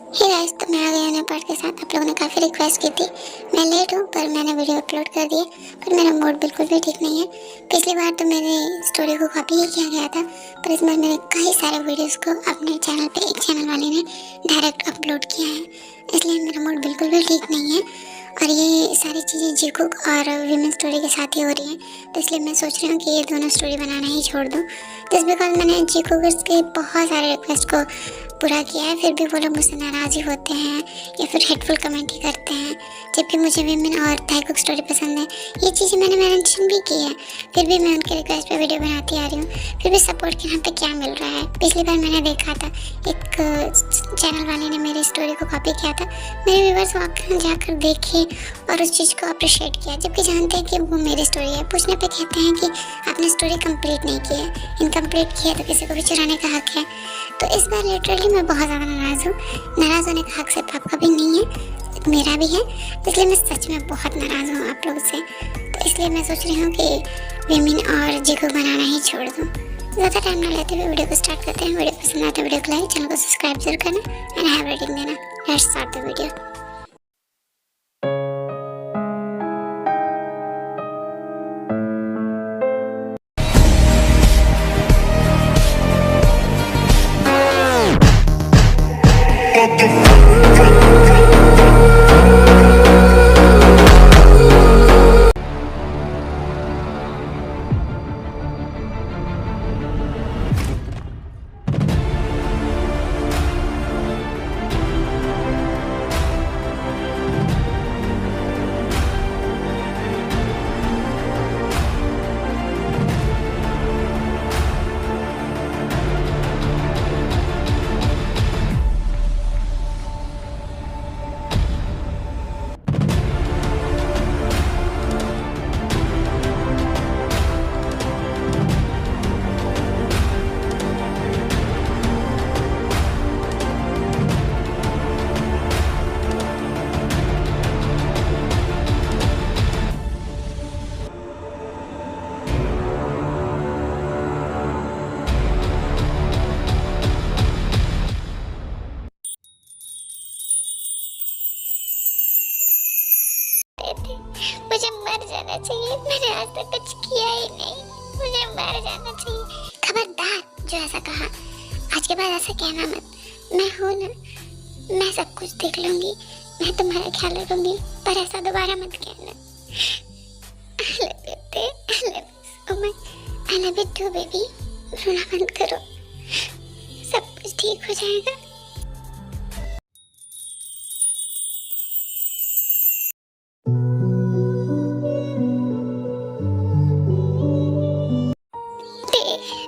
हे guys, तो मैं आ गया नए पार्ट के साथ। आप लोगों ने काफ़ी रिक्वेस्ट की थी। मैं लेट हूँ पर मैंने वीडियो अपलोड कर दी है। पर मेरा मूड बिल्कुल भी ठीक नहीं है। पिछली बार तो मेरी स्टोरी को कॉपी ही किया गया था, पर इस बार मैंने कई सारे वीडियोस को अपने चैनल पे एक चैनल वाले ने डायरेक्ट अपलोड किया है, इसलिए मेरा मूड बिल्कुल भी ठीक नहीं है। और ये सारी चीज़ें जीकुक और विमेन स्टोरी के साथ ही हो रही हैं, तो इसलिए मैं सोच रही हूँ कि ये दोनों स्टोरी बनाना ही छोड़ दूँ। जस्ट बिकॉज मैंने जीकुकर्स के बहुत सारे रिक्वेस्ट को पूरा किया है, फिर भी वो लोग मुझसे नाराज़ ही होते हैं या फिर हेटफुल कमेंट ही करते हैं, जबकि मुझे विमेन और थाईकुक स्टोरी पसंद है। ये चीज़ें मैंने मेंशन भी की है, फिर भी मैं उनके रिक्वेस्ट पे वीडियो बनाती आ रही हूँ। फिर भी सपोर्ट के नाम पे क्या मिल रहा है? पिछली बार मैंने देखा था एक चैनल वाले ने मेरी स्टोरी को कॉपी किया था। मेरे व्यूवर्स वहाँ जाकर देखे और उस चीज़ को अप्रिशिएट किया, जबकि जानते हैं कि वो मेरी स्टोरी है। पूछने पे कहते हैं कि आपने स्टोरी कंप्लीट नहीं की है, इनकम्प्लीट की है तो किसी को भी चुराने का हक है। तो इस बार लिटरली मैं बहुत ज़्यादा नाराज़ हूँ। नाराज़ होने का हक सिर्फ आपका भी नहीं है, मेरा भी है, इसलिए मैं सच में बहुत नाराज़ हूँ आप लोगों से। तो इसलिए मैं सोच रही हूँ कि विमेन और जीकुक बनाना ही छोड़ दूँ। ज़्यादा टाइम ना लेते हुए वीडियो को स्टार्ट करते हैं। वीडियो पसंद आता है वीडियो को लाइक, चैनल को सब्सक्राइब जरूर करना एंड हैव रेटिंग देना। Let's start the video. मुझे मर जाना चाहिए, मैंने आज तक कुछ किया ही नहीं, मुझे मर जाना चाहिए। खबरदार जो ऐसा कहा, आज के बाद ऐसा कहना मत। मैं हूँ ना, मैं सब कुछ देख लूंगी, मैं तुम्हारा ख्याल रखूंगी, पर ऐसा दोबारा मत कहना। I love you too, baby। रोना बंद करो, सब कुछ ठीक हो जाएगा।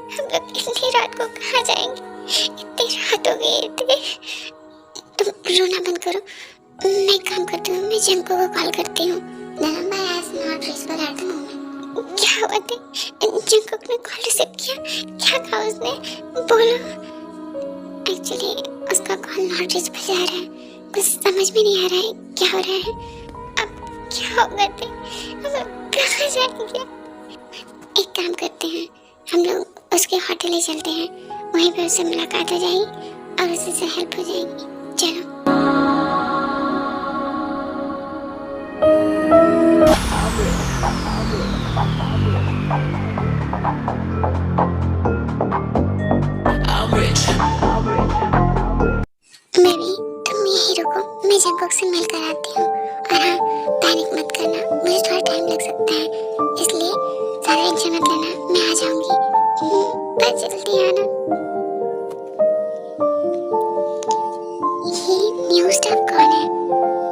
हम लोग इतनी रात को कहाँ जाएंगे? इतनी रात हो गई थी। तुम रोना बंद करो। मैं एक काम करती हूँ, मैं जंको को कॉल करती हूँ। The number is not reachable at the moment। क्या हुआ थी? जंको ने कॉल रिसीव किया? क्या कहा उसने? बोलो। एक्चुअली उसका कॉल नॉट रिचेबल जा रहा है, कुछ समझ में नहीं आ रहा है क्या हो रहा है। अब क्या होगा थे? हम लोग कहाँ जाएंगे? एक काम करते हैं, हम लोग उसके होटल ही चलते हैं, वहीं पे उससे मुलाकात हो जाएगी और उसी से हेल्प हो जाएगी। चलो। बेबी तुम यहीं रुको, मैं जंकुक से मिल कर आती हूँ। और हाँ, पैनिक मत करना, मुझे थोड़ा टाइम लग सकता है, इसलिए ज़्यादा टेंशन मत लेना, मैं आ जाऊंगी। पर जल्दी आना। ये न्यू स्टाफ कौन है?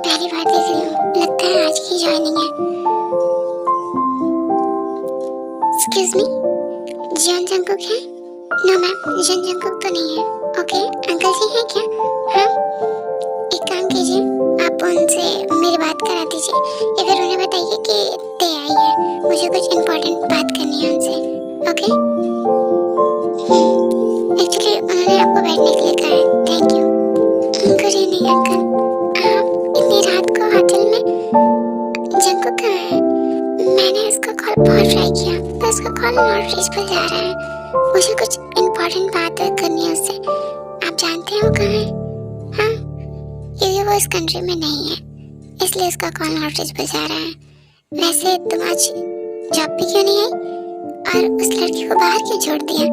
पहली बार देख रही हूँ, लगता है आज की जॉइनिंग है। एक्सक्यूज मी, जॉन जंकुक है? नो मैम, जॉन जंकुक तो नहीं है। ओके, अंकल जी हैं क्या? हाँ, एक काम कीजिए, आप उनसे मेरी बात करा दीजिए या फिर उन्हें बताइए कि ते आई है, मुझे कुछ इम्पोर्टेंट बात करनी है उनसे। ओके? एक्चुअली उन्होंने आपको बैठने के लिए कहा है। Thank you. Good evening uncle. आप इतनी रात को होटल में? जंकुक कहाँ है? मैंने उसका कॉल बहुत ट्राई किया, पर उसका कॉल नॉट रीचेबल जा रहा है। मुझे कुछ इम्पोर्टेंट बात करनी है उससे। आप जानते हैं वो कहाँ है? हाँ, इस कंट्री में नहीं है, इसलिए उसका कॉल नॉट रीचेबल जा रहा है। वैसे तुम आज जॉब पे क्यों नहीं आई और उस लड़की को बाहर क्यों छोड़ दिया?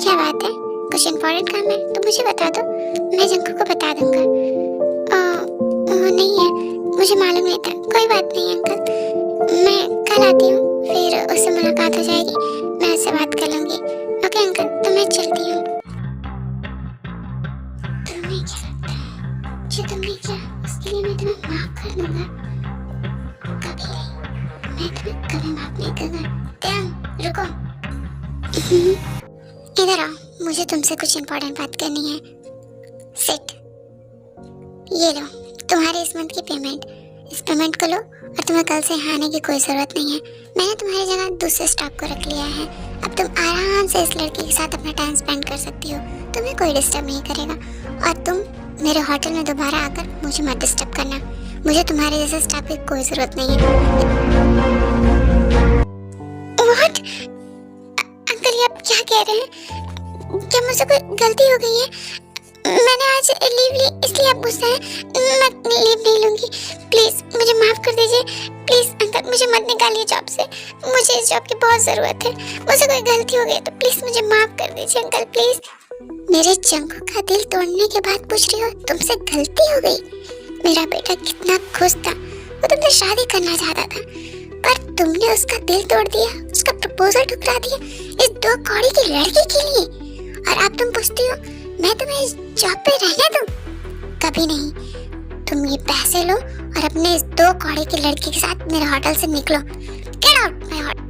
क्या बात है, कुछ इम्पोर्टेंट काम है तो मुझे बता दो, मैं जंकू को बता दूंगा। नहीं है, मुझे मालूम नहीं था। कोई बात नहीं अंकल, मैं कल आती हूँ, फिर उससे मुलाकात हो जाएगी, मैं उससे बात कर लूँगी। ओके अंकल, तो मैं चलती हूँ। तुम्हें क्या लगता है जो तुमने किया उसके लिए मैं तुम्हें माफ कर दूंगा? कभी नहीं, मैं तुम्हें कभी माफ नहीं करूंगा। त्याग, रुको। इधर आओ, मुझे तुमसे कुछ इम्पोर्टेंट बात करनी है। सिट। ये लो तुम्हारे इस मंथ की पेमेंट। इस पेमेंट को लो और तुम्हें कल से यहाँ आने की कोई ज़रूरत नहीं है। मैंने तुम्हारी जगह दूसरे स्टाफ को रख लिया है। अब तुम आराम से इस लड़की के साथ अपना टाइम स्पेंड कर सकती हो, तुम्हें कोई डिस्टर्ब नहीं करेगा। और तुम मेरे होटल में दोबारा आकर मुझे मत डिस्टर्ब करना, मुझे तुम्हारे जैसे स्टाफ की कोई ज़रूरत नहीं है। व्हाट? अंकल ये आप क्या कह रहे हैं? क्या मुझसे कोई गलती हो गई है? मैंने आज लीव ली इसलिए आप गुस्सा हैं? मैं लीव नहीं लूंगी, प्लीज मुझे माफ कर दीजिए। प्लीज अंकल मुझे मत निकालिए जॉब से, मुझे इस जॉब की बहुत जरूरत है। मुझसे कोई गलती हो गई तो प्लीज मुझे माफ कर दीजिए अंकल, प्लीज। मेरे जंकू का दिल तोड़ने के बाद पूछ रही हो तुमसे गलती हो गई? मेरा बेटा कितना खुश था, वो तुमसे शादी करना चाहता था, पर तुमने उसका दिल तोड़ दिया, उसका प्रपोजल ठुकरा दिया इस 2 कौड़ी की लड़की के लिए। और अब तुम पूछती हो मैं तुम्हें इस जॉब पे रहने दूं? कभी नहीं। तुम ये पैसे लो और अपने इस 2 कौड़ी की लड़की के साथ मेरे होटल से निकलो। Get out my hotel.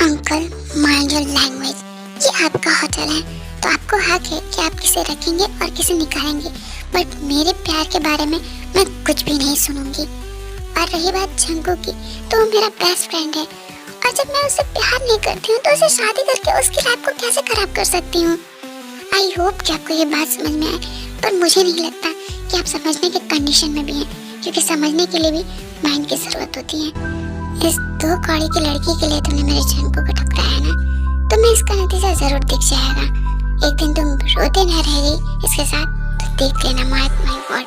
Uncle mind your language, ये आपका होटल है तो आपको हक है कि आप किसे रखेंगे और किसे निकालेंगे, बट मेरे प्यार के बारे में मैं कुछ भी नहीं सुनूंगी। और रही बात जंकू की, तो वो मेरा बेस्ट फ्रेंड है और जब मैं उससे प्यार नहीं करती हूँ तो उसे शादी करके उसकी लाइफ को कैसे खराब कर सकती हूँ? आई होप कि आपको ये बात समझ में आए, पर मुझे नहीं लगता कि आप समझने के कंडीशन में भी हैं, क्योंकि समझने के लिए भी माइंड की जरूरत होती है। इस 2 कौड़ी की लड़की के लिए तुमने मेरे जंकू को ठुकराया ना, तुम्हें इसका नतीजा जरूर दिख जाएगा। एक दिन तुम रोते न रहेगी इसके साथ, तो देख लेना। My God,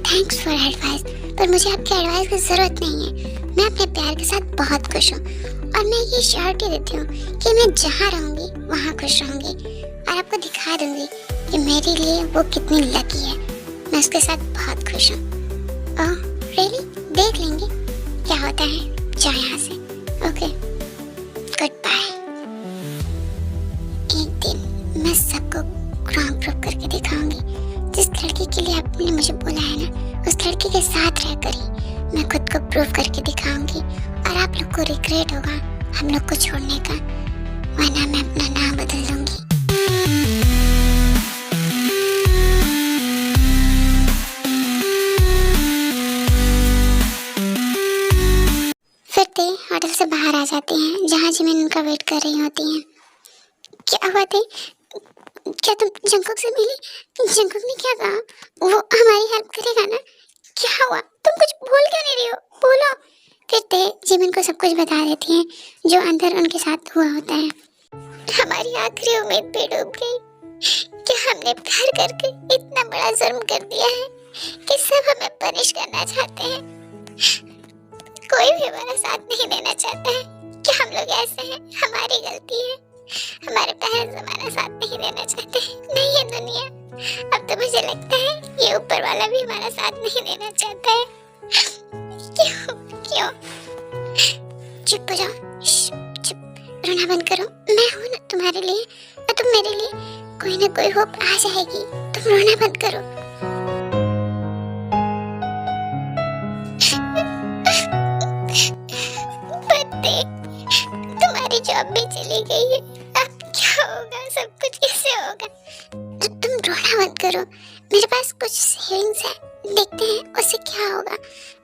thanks for advice, पर मुझे आपके एडवाइस की जरूरत नहीं है। मैं अपने प्यार के साथ बहुत खुश हूँ और मैं ये श्योरिटी देती हूँ कि मैं जहाँ रहूँगी वहाँ खुश रहूँगी और आपको दिखा दूंगी कि मेरे लिए वो कितनी लकी है। मैं उसके साथ बहुत खुश हूँ। Oh really? देख लेंगे क्या होता है। जाओ यहाँ से। Okay, goodbye. एक दिन मैं सबको रॉन्ग प्रूव करके दिखाऊंगी। जिस लड़की के लिए आपने मुझे बोला है ना, उस लड़की के साथ रहकर ही मैं खुद को प्रूव करके दिखाऊंगी और आप लोग को रिग्रेट होगा हम लोग को छोड़ने का, वरना मैं अपना नाम बदल दूंगी। फिर ते होटल से बाहर आ जाती हैं जहाँ जिमिन उनका वेट कर रही होती हैं। क्या हुआ ते? क्या तुम जंकुक से मिली? जंकुक ने क्या कहा? वो हमारी हेल्प करेगा ना? क्या हुआ? तुम कुछ बोल क्यों नहीं रही हो? बोलो। फिर ते जिमिन को सब कुछ बता देती हैं जो अंदर उनके साथ हुआ होता है। हमारी आखिरी उम्मीद भी डूब गई कि हमने प्यार करके इतना बड़ा जुर्म कर दिया है कि सब हमें पनिश करना चाहते हैं। कोई भी हमारा साथ नहीं देना चाहता है कि हम लोग ऐसे हैं, हमारी गलती है। हमारे पेरेंट्स हमारा साथ नहीं देना चाहते, नहीं है दुनिया। अब तो मुझे लगता है ये ऊपर वाला भी हमारा साथ नहीं देना चाहता है। क्यों? क्यों? चुप हो जाओ, चुप, रोना बंद करो। मैं हूँ ना तुम्हारे लिए, और तुम मेरे लिए। कोई ना कोई होप आ जाएगी, तुम रोना बंद करो। तुम्हारी जॉब भी चली गई है, अब क्या होगा? सब कुछ कैसे होगा? तुम रोना मत करो, मेरे पास कुछ सेविंग्स है, देखते हैं उससे क्या होगा।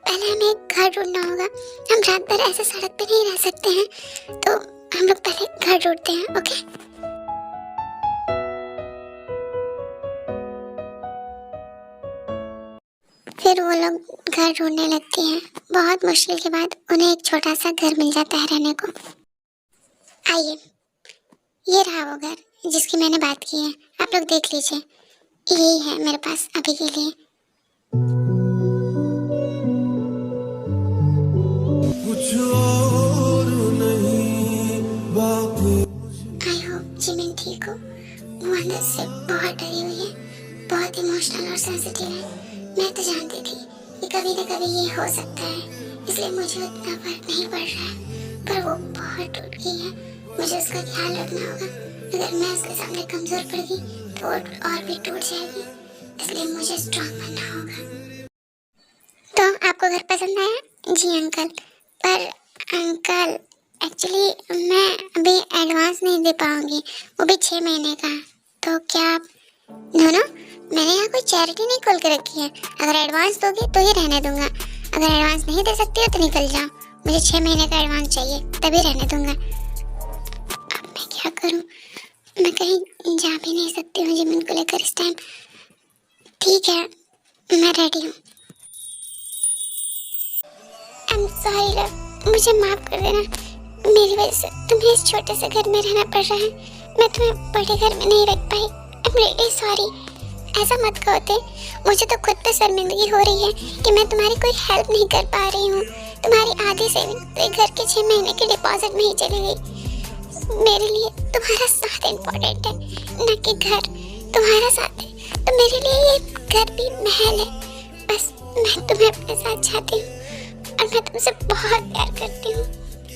पहले हमें एक घर ढूंढना होगा। हम रात भर ऐसे सड़क पे नहीं रह सकते हैं, तो हम लोग पहले घर ढूंढते हैं। ओके? फिर वो लोग घर ढूंढने लगते हैं। बहुत मुश्किल के बाद उन्हें एक छोटा सा घर मिल जाता है रहने को। आइए, ये रहा वो घर जिसकी मैंने बात की है, आप लोग देख लीजिए। यही है मेरे पास अभी के लिए। कुछ और नहीं बाकी। आई होप जिमिन ठीक हो। वो अंदर से बहुत डरी हुई है, बहुत इमोशनल और सेंसिटिव है। मैं तो जानती थी कि कभी न कभी ये हो सकता है, इसलिए मुझे उतना फर्क नहीं पड़ रहा है। पर वो बहुत टूट गई है, मुझे उसका ख्याल रखना होगा। अगर मैं उसके सामने कमजोर पड़ गई तो वो और भी टूट जाएगी, इसलिए मुझे स्ट्रांग बनना होगा। तो आपको घर पसंद आया? जी अंकल। पर अंकल एक्चुअली मैं अभी एडवांस नहीं दे पाऊंगी, वो भी 6 महीने का। तो क्या आप दोनों, मैंने यहाँ कोई चैरिटी नहीं खोल के रखी है। अगर एडवांस दोगे तो ही रहने दूंगा, अगर एडवांस नहीं दे सकती हो तो निकल जाओ। मुझे 6 महीने का एडवांस चाहिए, तभी रहने दूंगा। अब मैं क्या करूँ? मैं कहीं जा भी नहीं सकती हूँ जिमिन को लेकर इस टाइम। ठीक है, मैं रेडी हूँ। आई एम सॉरी लव, मुझे माफ कर देना। मेरी वजह से तुम्हें इस छोटे से घर में रहना पड़ रहा है। मैं तुम्हें बड़े घर में नहीं रख पाई। I am really sorry. ऐसा मत कहो। मुझे तो खुद पे शर्मिंदगी हो रही है कि मैं तुम्हारी कोई हेल्प नहीं कर पा रही हूँ। तुम्हारी आधी सेविंग तो घर के 6 महीने के डिपॉजिट में ही चली गई। मेरे लिए तुम्हारा साथ इम्पोर्टेंट है, न कि घर। तुम्हारा साथ है तो मेरे लिए ये घर भी महल है। बस मैं तुम्हें अपने साथ चाहती हूँ और मैं तुमसे बहुत प्यार करती हूँ।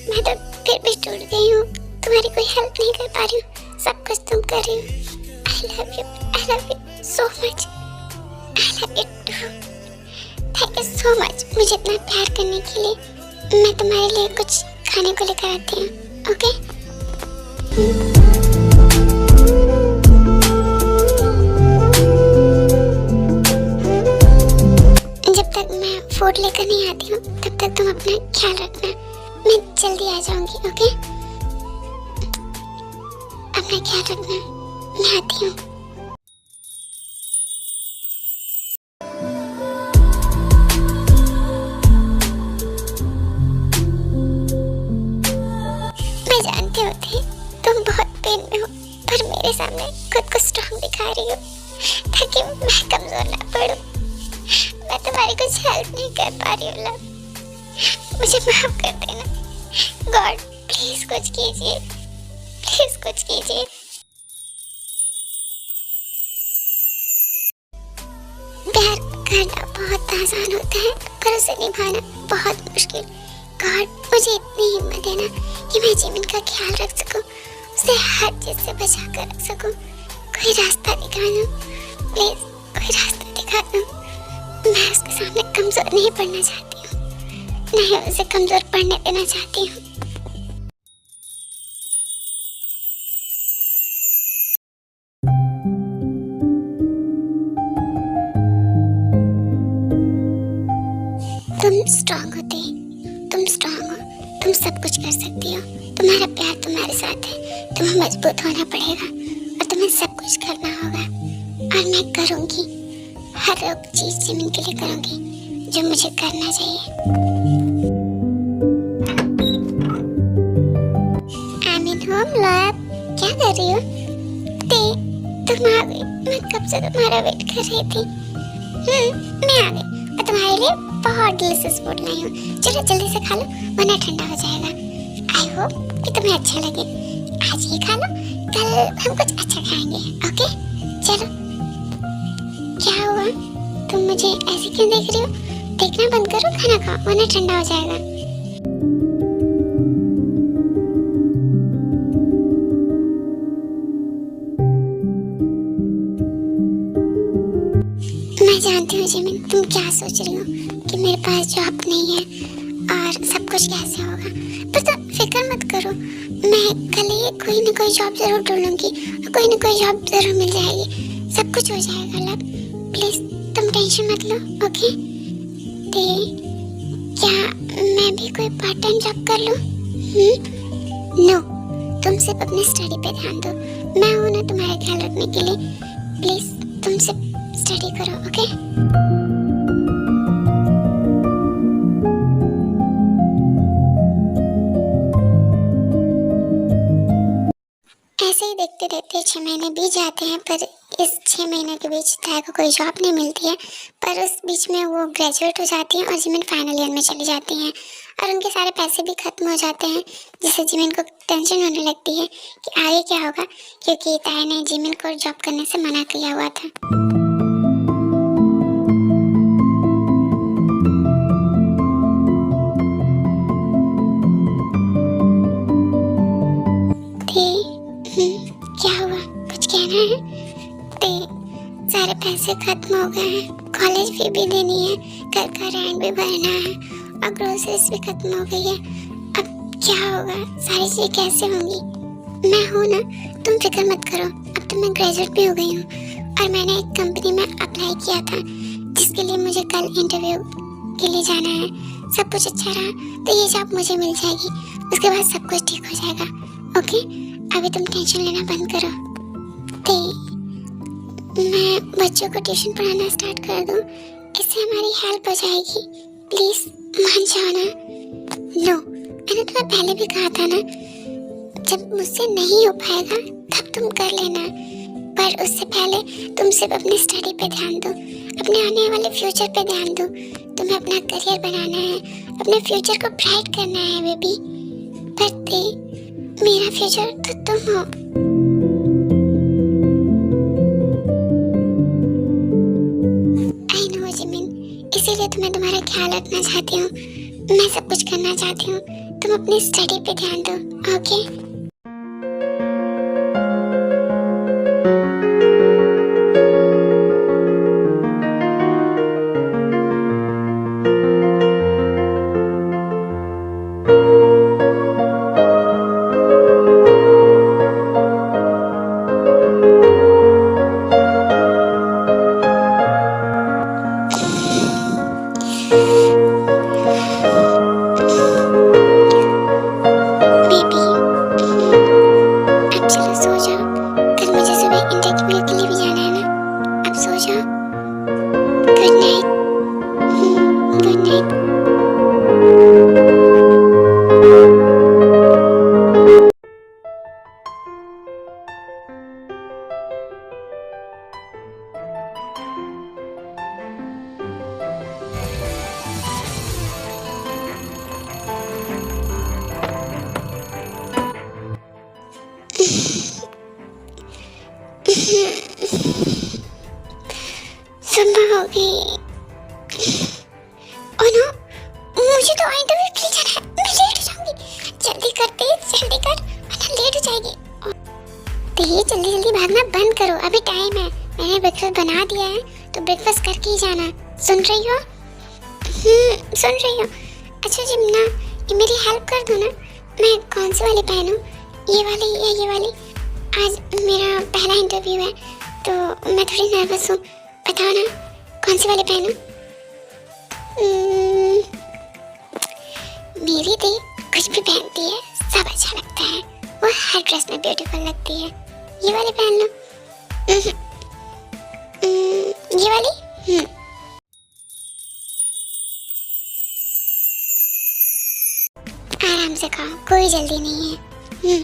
मैं तो फिर भी टूट गई हूँ, तुम्हारी कोई हेल्प नहीं कर पा रही हूँ। सब कुछ तुम कर रही हो। I love you so much. I love you too. Thank you so much मुझे इतना प्यार करने के लिए। मैं तुम्हारे लिए कुछ खाने को लेकर आती हूँ, ओके? जब तक मैं फूड लेकर नहीं आती हूँ तब तक तुम अपना ख्याल रखना। मैं जल्दी आ जाऊंगी, ओके? अपना ख्याल रखना, मैं आती हूँ। मैं जानती होती तुम बहुत पेन में हो, पर मेरे सामने खुद को स्ट्रांग दिखा रही हो ताकि मैं कमजोर ना पड़ूं। मैं तुम्हारी कुछ हेल्प नहीं कर पा रही हूँ लव, मुझे माफ कर देना। गॉड प्लीज कुछ कीजिए, प्लीज कुछ कीजिए। प्यार करना बहुत आसान होता है पर उसे निभाना बहुत मुश्किल। गॉड मुझे इतनी हिम्मत देना कि मैं जिमिन का ख्याल रख सकूं, उसे हर चीज से बचा कर रख सकूं। कोई रास्ता दिखा दो प्लीज, कोई रास्ता दिखा दो। मैं उसके सामने कमजोर नहीं पड़ना चाहती हूँ, नहीं उसे कमजोर पड़ने देना चाहती हूँ। तुम स्ट्रांग होते, तुम स्ट्रांग हो, तुम सब कुछ कर सकती हो। तुम्हारा प्यार तुम्हारे साथ है, तुम्हें मजबूत होना पड़ेगा और तुम्हें सब कुछ करना होगा। और मैं करूँगी, हर एक चीज जिमिन के लिए करूँगी जो मुझे करना चाहिए। आई मीन होम लव, क्या कर रही हो? तुम आ गई, मैं कब से तुम्हारा वेट कर रही थी। मैं आ गई और तुम्हारे लिए बहुत डिलीशियस फूड लाई हूँ। चलो जल्दी से खा लो वरना ठंडा हो जाएगा। आई होप कि तुम्हें अच्छा लगे। आज ये खा लो, कल हम कुछ अच्छा खाएंगे, ओके? चलो। क्या हुआ, तुम मुझे ऐसे क्यों देख रही हो? देखना बंद करो, खाना खाओ वरना ठंडा हो जाएगा। मैं जानती हूँ जिमिन तुम क्या सोच रही हो कि मेरे पास जॉब नहीं है और सब कुछ कैसे होगा, पर तुम फिक्र मत करो। मैं कल ही कोई ना कोई जॉब जरूर ढूंढूंगी और कोई ना कोई जॉब जरूर मिल जाएगी। सब कुछ हो जाएगा लव, प्लीज तुम टेंशन मत लो, ओके? क्या मैं भी कोई पार्ट टाइम जॉब कर लूँ? नो, तुम सिर्फ अपनी स्टडी पे ध्यान दो। मैं हूँ ना तुम्हारा ख्याल रखने के लिए। प्लीज तुम सिर्फ स्टडी करो, ओके? ऐसे ही देखते देखते 6 महीने बीत जाते हैं, पर इस 6 महीने के बीच ताया को कोई जॉब नहीं मिलती है, पर उस बीच में वो ग्रेजुएट हो जाती हैं और जिमिन फाइनल ईयर में चली जाती हैं और उनके सारे पैसे भी खत्म हो जाते हैं, जिससे जिमिन को टेंशन होने लगती है कि आगे क्या होगा, क्योंकि ताया ने जिमिन को जॉब करने से मना किया हुआ था। क्या हुआ, कुछ कहना है? सारे पैसे खत्म हो गए हैं, कॉलेज फी भी देनी है, घर का रेंट भी भरना है और ग्रोसरीज भी खत्म हो गई है। अब क्या होगा, सारी चीजें कैसे होंगी? मैं हूँ ना, तुम फिक्र मत करो। अब तो मैं ग्रेजुएट भी हो गई हूँ और मैंने एक कंपनी में अप्लाई किया था, जिसके लिए मुझे कल इंटरव्यू के लिए जाना है। सब कुछ अच्छा रहा तो ये जॉब मुझे मिल जाएगी, उसके बाद सब कुछ ठीक हो जाएगा। ओके, अभी तुम टेंशन लेना बंद करो। मैं बच्चों को ट्यूशन पढ़ाना स्टार्ट कर दूं, इससे हमारी हेल्प हो जाएगी। प्लीज मान जाओ ना। लो, मैंने तुम्हें पहले भी कहा था ना, जब मुझसे नहीं हो पाएगा तब तुम कर लेना, पर उससे पहले तुम सिर्फ अपनी स्टडी पे ध्यान दो, अपने आने वाले फ्यूचर पे ध्यान दो। तुम्हें अपना करियर बनाना है, अपने फ्यूचर को ब्राइट करना है बेबी। पर मेरा फ्यूचर तो तुम हो। इसीलिए तो मैं तुम्हारा ख्याल रखना चाहती हूँ, मैं सब कुछ करना चाहती हूँ। तुम अपनी स्टडी पे ध्यान दो, ओके? सुबह हो गई। ओह नो, मुझे तो इंटरव्यू के लिए जाना है, मैं लेट हो जाऊंगी। जल्दी करते, जल्दी कर वरना लेट हो जाएगी। तो ये जल्दी जल्दी भागना बंद करो, अभी टाइम है। मैंने ब्रेकफास्ट बना दिया है तो ब्रेकफास्ट करके ही जाना। सुन रही हो? सुन रही हो? अच्छा जिम्ना, ये मेरी हेल्प कर दो ना। मैं कौन सी वाली पहनूं, ये वाली या ये वाली? आज मेरा पहला इंटरव्यू है तो मैं थोड़ी नर्वस हूँ। बताओ ना कौन सी वाली पहनूं? मेरी दी कुछ भी पहनती है सब अच्छा लगता है, वो हर ड्रेस में ब्यूटीफुल लगती है। ये वाली पहन लो। ये वाली? आराम से खाओ, कोई जल्दी नहीं है।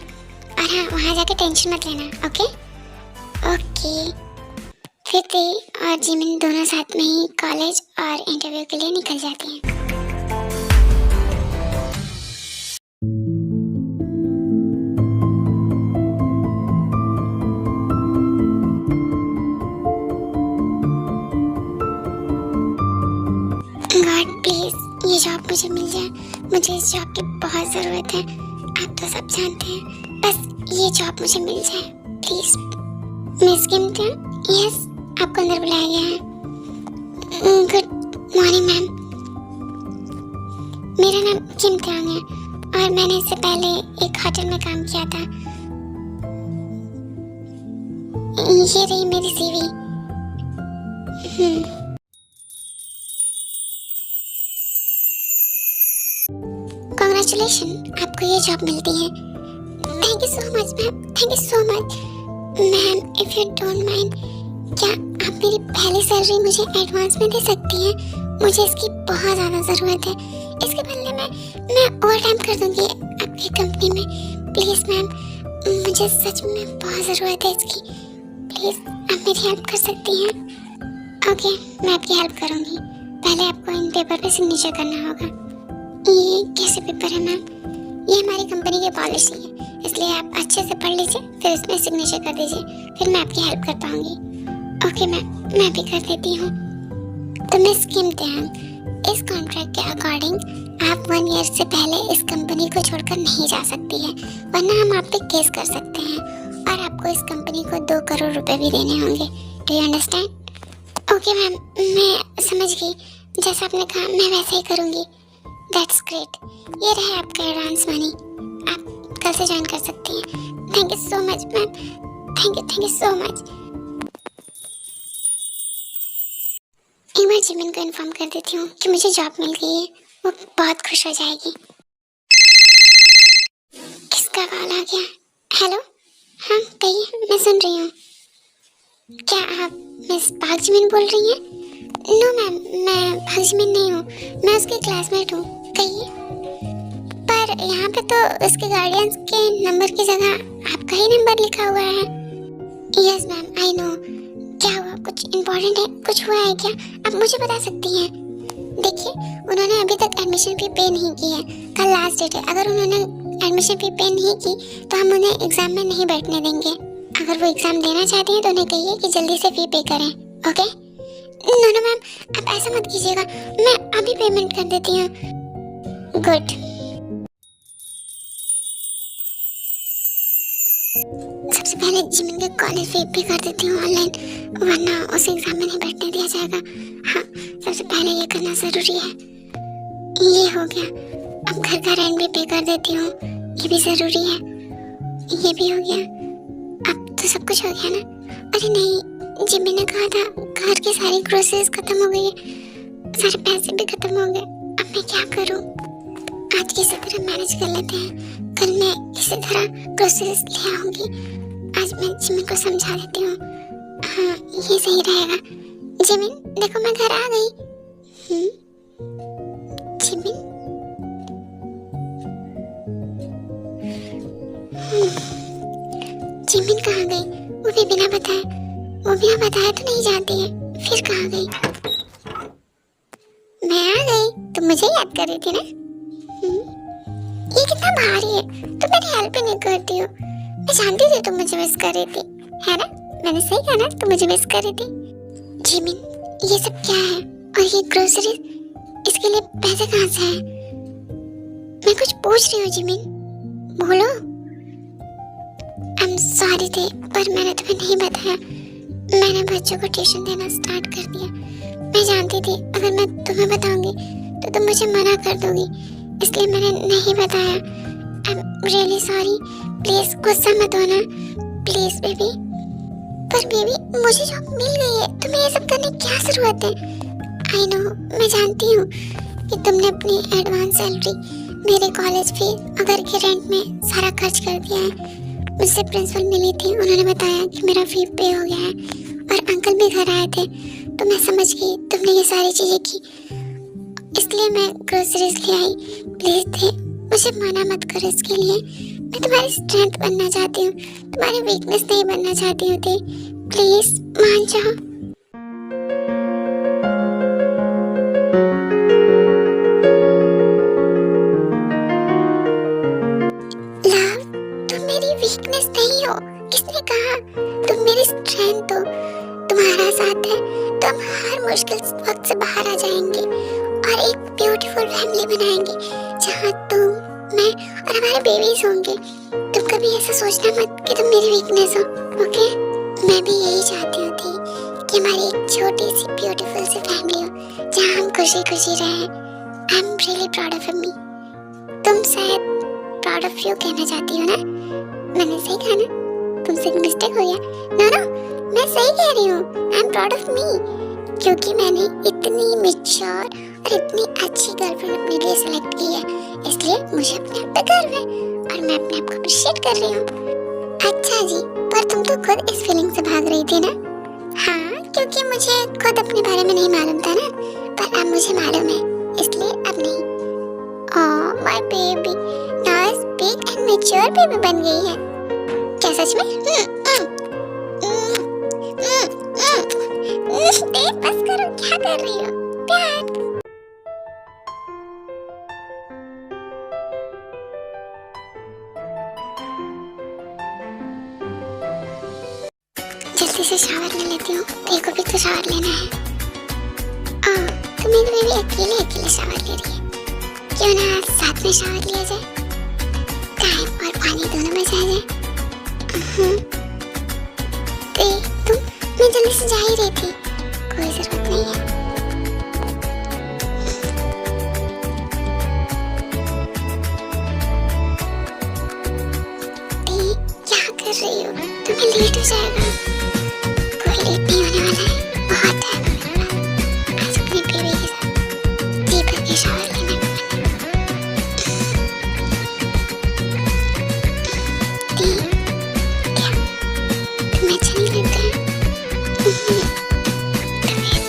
और हाँ, वहाँ जाके टेंशन मत लेना, ओके? ओके। फिर ते और जिमिन दोनों साथ में ही कॉलेज और इंटरव्यू के लिए निकल जाती हैं। गॉड प्लीज ये जॉब मुझे मिल जाए, मुझे इस जॉब की बहुत ज़रूरत है। आप तो सब जानते हैं, बस ये जॉब मुझे मिल जाए प्लीज। मिस किम्ता, यस, आपको अंदर बुलाया गया है। गुड मॉर्निंग मैम, मेरा नाम किम्तांग है और मैंने इससे पहले एक होटल में काम किया था। ये रही मेरी सीवी। कांग्रेचुलेशन, आपको ये जॉब मिलती है। Thank you so much ma'am, thank you so much. Ma'am if you don't mind, क्या आप मेरी पहली सैलरी मुझे एडवांस में दे सकती हैं? मुझे इसकी बहुत ज़्यादा ज़रूरत है। इसके बदले में मैं ओवर टाइम कर दूँगी आपकी कंपनी में। प्लीज़ मैम, मुझे सच में बहुत ज़रूरत है इसकी। प्लीज़ आप मेरी हेल्प कर सकती हैं? ओके, मैं आपकी हेल्प करूंगी। पहले आपको इन पेपर पे सिग्नेचर करना होगा। ये कैसे पेपर है मैम? ये हमारी कंपनी की पॉलिसी है, इसलिए आप अच्छे से पढ़ लीजिए, फिर उसमें सिग्नेचर कर दीजिए, फिर मैं आपकी हेल्प कर पाऊंगी। ओके मैम, मैं भी कर देती हूँ। तो मिस इम्तिहान, इस कॉन्ट्रैक्ट के अकॉर्डिंग आप 1 ईयर से पहले इस कंपनी को छोड़कर नहीं जा सकती है, वरना हम आप पे केस कर सकते हैं और आपको इस कंपनी को 2 करोड़ रुपए भी देने होंगे। Do you understand? Okay ma'am, मैं समझ गई। जैसा आपने कहा मैं वैसे ही करूँगी। That's great. ये रहे आपका एडवांस मनी, आप कल से ज्वाइन कर सकती हैं। Thank you so much ma'am, thank you so much. एक बार जिमिन को इन्फॉर्म कर देती हूँ कि मुझे जॉब मिल गई है, वो बहुत खुश हो जाएगी। किसका कॉल आ गया? हेलो, हाँ कहिए, मैं सुन रही हूँ। क्या आप मिस पाक जिमिन बोल रही हैं? नो मैम, मैं पाक जिमिन नहीं हूँ, मैं उसकी क्लासमेट हूँ। कहिए। पर यहाँ पे तो उसके गार्डियंस के नंबर की जगह आपका ही नंबर लिखा हुआ है। Yes ma'am, I know. क्या हुआ? कुछ इम्पोर्टेंट है? कुछ हुआ है क्या? आप मुझे बता सकती हैं। देखिए, उन्होंने अभी तक एडमिशन फी पे नहीं की है, कल लास्ट डेट है। अगर उन्होंने एडमिशन फी पे नहीं की तो हम उन्हें एग्जाम में नहीं बैठने देंगे। अगर वो एग्जाम देना चाहती हैं तो उन्हें कहिए कि जल्दी से फी पे करें। ओके? नो नो मैम, आप ऐसा मत कीजिएगा, मैं अभी पेमेंट कर देती हूँ। गुड। सबसे पहले जिमिन के कॉलेज फी पे कर देती हूँ ऑनलाइन, वरना उसे एग्जाम में नहीं बैठने दिया जाएगा। हाँ, सबसे पहले ये करना जरूरी है। ये हो गया। अब घर का रेंट भी पे कर देती हूँ, ये भी जरूरी है। ये भी हो गया। अब तो सब कुछ हो गया ना? अरे नहीं, जिमिन ने कहा था घर की सारी ग्रोसरीज खत्म हो गई है, सारे पैसे भी खत्म हो गए। अब मैं क्या करूँ? आज किसी तरह मैनेज कर लेते हैं, कल मैं किसी तरह ग्रोसरीज ले आऊंगी। आज मैं जिमिन को समझा देती हूँ। हाँ, ये सही रहेगा। जिमिन देखो, मैं घर आ गई। जिमिन, जिमिन कहाँ गई? वो भी बिना बताए, वो बिना बताए तो नहीं जाती है, फिर कहाँ गई? मैं आ गई, तुम मुझे याद कर रही थी ना? ये कितना भारी है, तुम मेरी हेल्प ही नहीं करती हो। मैं जानती थी तुम मुझे मिस कर रही थी, है ना? मैंने सही कहा ना, तुम मुझे मिस कर रही थी। जिमिन, ये सब क्या है? और ये ग्रोसरी, इसके लिए पैसे कहाँ से हैं? मैं कुछ पूछ रही हूँ जिमिन, बोलो। आई एम सॉरी थी, पर मैंने तुम्हें नहीं बताया। मैंने बच्चों को ट्यूशन देना स्टार्ट कर दिया। मैं जानती थी अगर मैं तुम्हें बताऊंगी तो तुम मुझे मना कर दोगी, इसलिए मैंने नहीं बताया। आई एम रियली सॉरी, प्लीज गुस्सा मत होना, प्लीज बेबी। पर बेबी, मुझे जॉब मिल गई है, तुम्हें ये सब करने की क्या जरूरत है? आई नो, मैं जानती हूँ कि तुमने अपनी एडवांस सैलरी, मेरे कॉलेज फी और घर के रेंट में सारा खर्च कर दिया है। मुझसे प्रिंसिपल मिली थी, उन्होंने बताया कि मेरा फी पे हो गया है, और अंकल भी घर आए थे, तो मैं समझ गई तुमने ये सारी चीजें की, इसलिए मैं ग्रोसरीज ले आई। प्लीज दे, मुझे मना मत करो इसके लिए। मैं तुम्हारी स्ट्रेंथ बनना चाहती हूँ, तुम्हारी वीकनेस नहीं बनना चाहती हूँ। प्लीज मान जाओ। लव, तुम मेरी वीकनेस नहीं हो, किसने कहा? तुम मेरी स्ट्रेंथ हो। तुम्हारा साथ है तो हम हर मुश्किल वक्त से बाहर आ जाएंगे और एक ब्यूटीफुल फैमिली बनाएंगे जहाँ तुम, मैं और हमारे बेबीज होंगे। तुम कभी ऐसा सोचना मत कि तुम मेरी वीकनेस हो, ओके? मैं भी यही चाहती होती कि हमारी एक छोटी सी ब्यूटीफुल सी फैमिली हो जहाँ हम खुशी खुशी रहें। आई am really proud of me. तुम शायद प्राउड ऑफ यू कहना चाहती हो ना? मैंने सही कहा ना? तुमसे एक मिस्टेक हो गया? नो नो, मैं सही कह रही हूँ। I am proud of me, क्योंकि मैंने इतनी मैच्योर और इतनी अच्छी गर्लफ्रेंड अपने लिए सेलेक्ट की है, इसलिए मुझे अपने आप पे गर्व है और मैं अपने आप को अप्रिशिएट कर रही हूँ। अच्छा जी, पर तुम तो खुद इस फीलिंग से भाग रही थी ना? हाँ, क्योंकि मुझे खुद अपने बारे में नहीं मालूम था ना, पर अब मुझे मालूम है, इसलिए अब नहीं। Oh my baby, now big and mature baby बन गई है। क्या सच में? यू, प्यार। जल्दी से शावर ले लेती हूँ, तेरे को भी तो शावर लेना है। तो मेरी बेबी अकेले अकेले शावर ले रही है, क्यों ना साथ में शावर लिया जाए, टाइम और पानी दोनों बचा जाए। तुम, मैं जल्दी से जा ही रही थी, कोई जरूरत नहीं है। क्या कर रही हो, तुम्हें लेट हो जाएगा। कोई लेट नहीं होने वाला है, बहुत टाइम है मेरे पास। आज अपनी बेबी के साथ दीपक के शावर लेने का क्या तुम्हें अच्छा नहीं लगता है?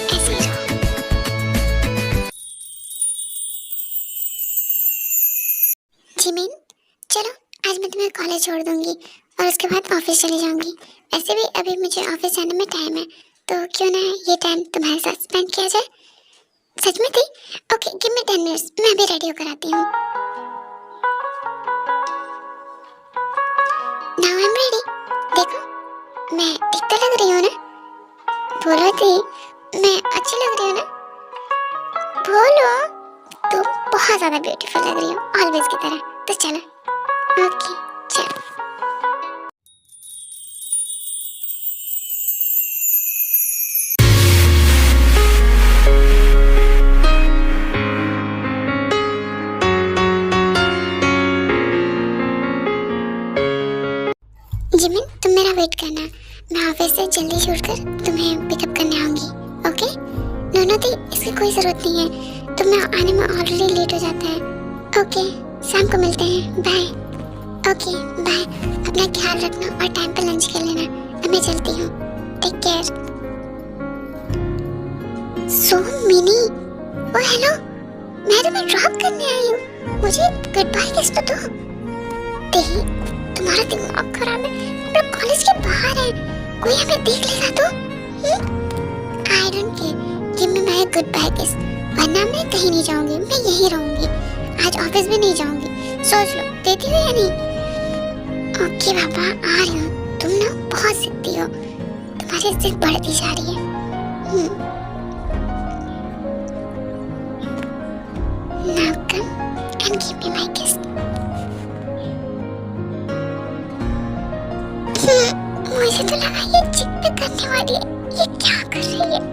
ऐसे ही रहो। जिमिन, चलो आज मैं तुम्हें कॉलेज छोड़ दूंगी और उसके बाद ऑफिस चली जाऊंगी। वैसे भी अभी मुझे ऑफिस जाने में टाइम है, तो क्यों ना ये टाइम तुम्हारे साथ स्पेंड किया जाए। सच में थी? ओके, गिव मी 10 मिनट्स, मैं अभी रेडी होकर आती हूँ। Now I am ready. देखो मैं ठीक तो लग रही हूँ ना? बोलो थी, मैं अच्छी लग रही हूँ ना? बोलो। तुम बहुत ज्यादा ब्यूटीफुल लग रही हो, ऑलवेज की तरह। तो चलो। ओके चलो। जिमिन, तुम मेरा वेट करना, मैं ऑफिस से जल्दी छूट कर तुम्हें पिकअप करने आऊंगी। ओके? नो दी, इसकी कोई जरूरत नहीं है, तुम्हें आने में ऑलरेडी लेट हो जाता है। ओके, शाम को मिलते हैं, बाय। ओके बाय, अपना ख्याल रखना और टाइम पे लंच कर लेना। अब मैं चलती हूँ, टेक केयर। सो मिनी, ओ हेलो, मैं तुम्हें ड्रॉप करने आई हूँ, मुझे गुड बाय किस तो दो। देखिए, तुम्हारा दिमाग खराब है, हम लोग कॉलेज के बाहर हैं, कोई हमें देख लेगा तो? I don't care, give me my goodbye kiss, वरना मैं कहीं नहीं जाऊंगी, मैं यहीं रहूंगी, आज ऑफिस भी नहीं जाऊंगी। सोच लो, देती हो या नहीं? ओके पापा, आ रही हूँ। तुम ना बहुत जिद्दी हो, तुम्हारी जिद बढ़ती जा रही है। Now come and give me my kiss. मुझे तो लगा ये चिक पे करने वाली है, ये क्या कर रही है?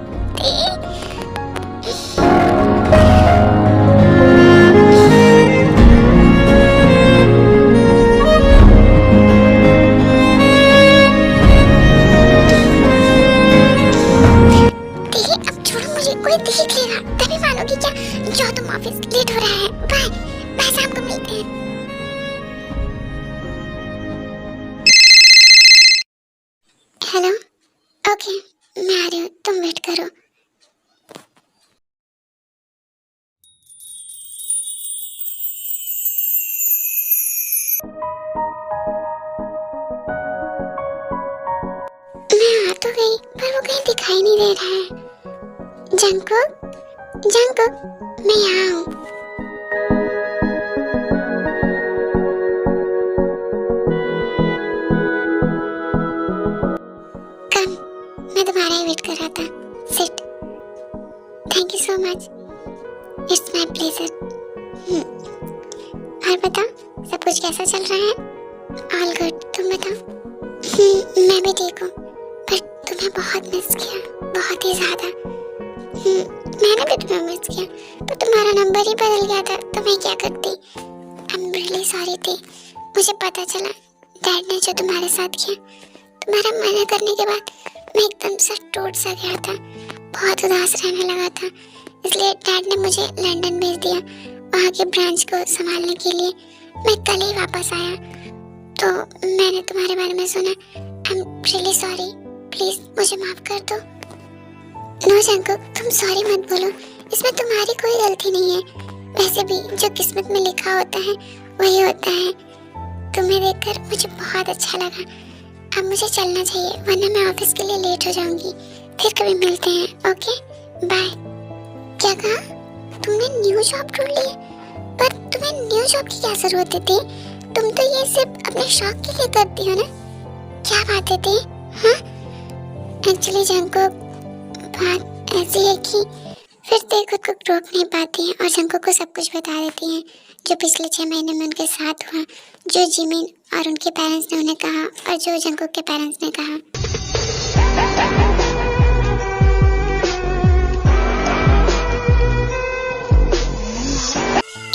अब छोड़ो मुझे, कोई देख लेगा तभी मानोगी क्या? जाओ तुम ऑफिस, लेट हो रहा है, बाय बाय, शाम को मिलते हैं। हेलो, ओके मैं आ रही हूँ, तुम वेट करो। मैं आ तो गई, पर वो कहीं दिखाई नहीं दे रहा है। जंकुक, जंकुक, मैं यहाँ हूँ। कम, मैं तुम्हारा ही वेट कर रहा था। Sit. Thank you so much, it's my pleasure. और बताओ, सब कुछ कैसा चल रहा है? ऑल गुड, तुम बताओ। मैं भी ठीक हूँ, पर तुम्हें बहुत मिस किया, बहुत ही ज्यादा। मैंने भी तुम्हें मिस किया, पर तुम्हारा नंबर ही बदल गया था, तो मैं क्या करती? आई एम रियली सॉरी थी। मुझे पता चला डैड ने जो तुम्हारे साथ किया, तुम्हारा मना करने के बाद मैं एकदम सा टूट सा गया था, बहुत उदास रहने लगा था। इसलिए डैड ने मुझे लंदन भेज दिया, वहाँ के ब्रांच को संभालने के लिए। मैं कल ही वापस आया, तो मैंने तुम्हारे बारे में सुना। आई एम रियली सॉरी, प्लीज मुझे माफ कर दो। नो जंकुक, तुम सॉरी मत बोलो, इसमें तुम्हारी कोई गलती नहीं है। वैसे भी जो किस्मत में लिखा होता है वही होता है। तुम्हें देखकर मुझे बहुत अच्छा लगा। अब मुझे चलना चाहिए, वरना मैं ऑफिस के लिए लेट हो जाऊंगी। फिर कभी मिलते हैं, ओके बाय। क्या कहा? तुमने न्यू जॉब ढूंढ ली? पर तुम्हें न्यू जॉब की क्या जरूरत थी? तुम तो ये सिर्फ अपने शौक के लिए करती हो ना? क्या बातें थी? हाँ, एक्चुअली जंकुक बात ऐसी है कि फिर ते खुद को रोक नहीं पाती है और जंकुक को सब कुछ बता देती है जो पिछले 6 महीने में उनके साथ हुआ, जो जिमिन और उनके पेरेंट्स ने उन्हें कहा और जो जंकुक के पेरेंट्स ने कहा।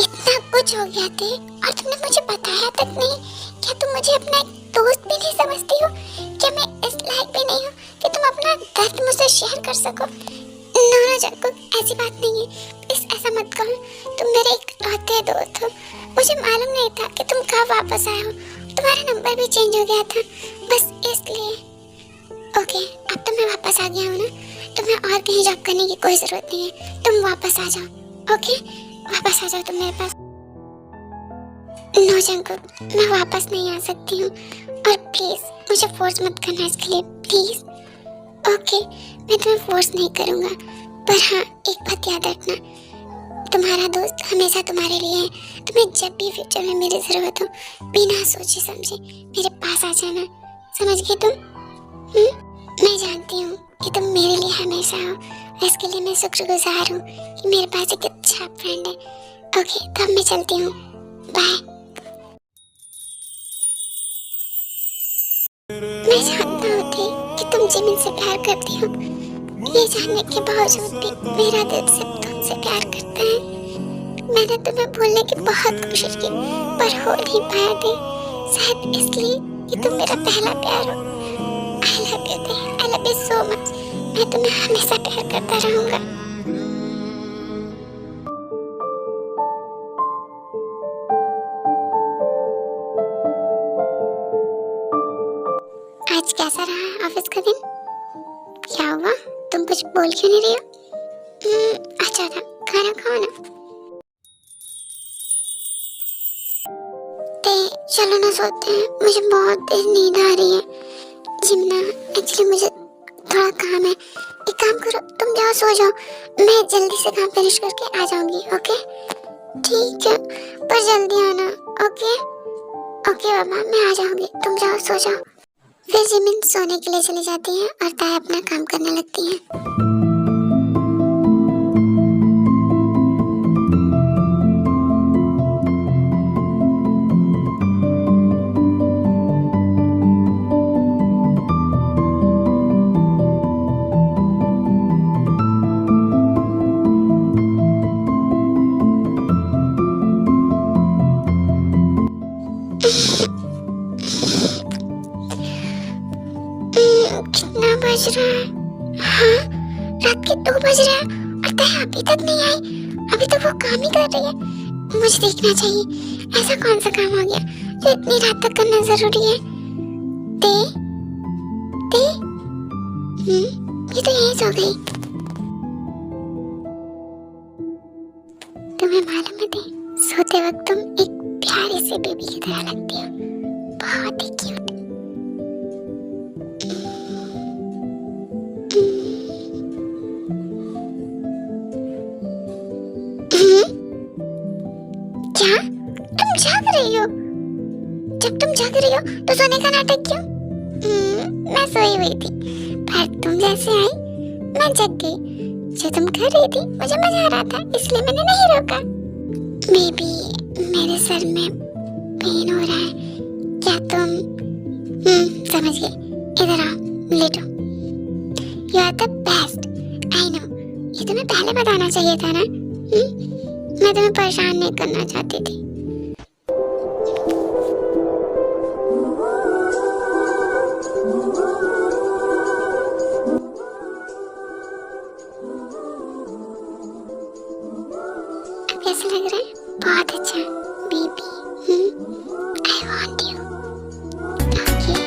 इतना कुछ हो गया थे और तुमने मुझे बताया तक नहीं। क्या तुम मुझे अपना एक दोस्त भी नहीं समझती हो? क्या मैं इस लायक भी नहीं हूँ कि तुम अपना दर्द मुझसे शेयर कर सको? नो जंकुक, ऐसी बात नहीं है। प्लीज ऐसा मत कहो। तुम मेरे इकलौते दोस्त हो। मुझे मालूम नहीं था कि तुम कब वापस आए हो। तुम्हारा नंबर भी चेंज हो गया था, बस इसलिए। ओके, अब तो मैं वापस आ गया हूँ ना, तुम्हें और कहीं जॉब करने की कोई जरूरत नहीं है। तुम वापस आ जाओ। ओके, वापस आ जाओ तुम मेरे पास। नो जंकुक, मैं वापस नहीं आ सकती हूँ और प्लीज मुझे फोर्स मत करना इसके लिए, प्लीज। ओके, मैं तुम्हें फोर्स नहीं करूँगा, पर हाँ एक बात याद रखना, तुम्हारा दोस्त हमेशा तुम्हारे लिए है। तुम्हें जब भी फ्यूचर में मेरी जरूरत हो, बिना सोचे समझे मेरे पास आ जाना। समझ गई तुम? मैं जानती हूँ कि तुम मेरे लिए हमेशा हो। इसके लिए मैं शुक्रगुजार हूँ कि मेरे पास एक अच्छा फ्रेंड है। ओके, तो अब मैं चलती हूँ। बाय। मैं जानता होती कि तुम जिमिन से प्यार करती हो। ये जानने के बावजूद भी मेरा दिल सिर्फ तुमसे प्यार करता है। मैंने तुम्हें भूलने की बहुत कोशिश की पर हो नहीं पाया थे, शायद इसलिए कि तुम मेरा पहला प्यार हो। आई लव यू थे, आई लव यू सो मच। मैं तुम्हें हमेशा प्यार करता रहूंगा। आज कैसा रहा ऑफिस का दिन? क्या हुआ, तुम कुछ बोल क्यों नहीं रही हो? अच्छा था, खाना खाओ ना। ते चलो ना सोते हैं, मुझे बहुत तेज नींद आ रही है। जिमना, एक्चुअली मुझे थोड़ा काम है। एक काम करो, तुम जाओ सो जाओ, मैं जल्दी से काम फिनिश करके आ जाऊंगी। ओके ठीक है, पर जल्दी आना। ओके ओके बाबा, मैं आ जाऊंगी, तुम जाओ सो जाओ। फिर जिमिन सोने के लिए चली जाती है और ताया अपना काम करने लगती है। कितना बज रहा है? हाँ, रात के 2 बज रहे हैं और ताया अभी तक नहीं आई। अभी तक वो काम ही कर रही है। मुझे देखना चाहिए ऐसा कौन सा काम हो गया जो इतनी रात तक करना जरूरी है। ते ते ये तो यही सो गई। तुम्हें मालूम है ते, सोते वक्त तुम एक प्यारी सी बेबी की तरह लगती हो, बहुत ही क्यूट। क्या तुम जाग रही हो? जब तुम जाग रही हो तो सोने का नाटक क्यों? मैं सोई हुई थी, पर तुम जैसे आई मैं जग गई। जो तुम कर रही थी मुझे मजा आ रहा था, इसलिए मैंने नहीं रोका। मे बी मेरे सर में पेन हो रहा है। क्या तुम समझ गए? इधर आओ, लेटो। You are the best. I know, ये तुम्हें पहले बताना चाहिए था ना। मैं तुम्हें परेशान नहीं करना चाहती थी। अब कैसा लग रहा है? बहुत अच्छा baby. I want you. Okay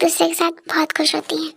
दूसरे के साथ बहुत खुश होती हैं।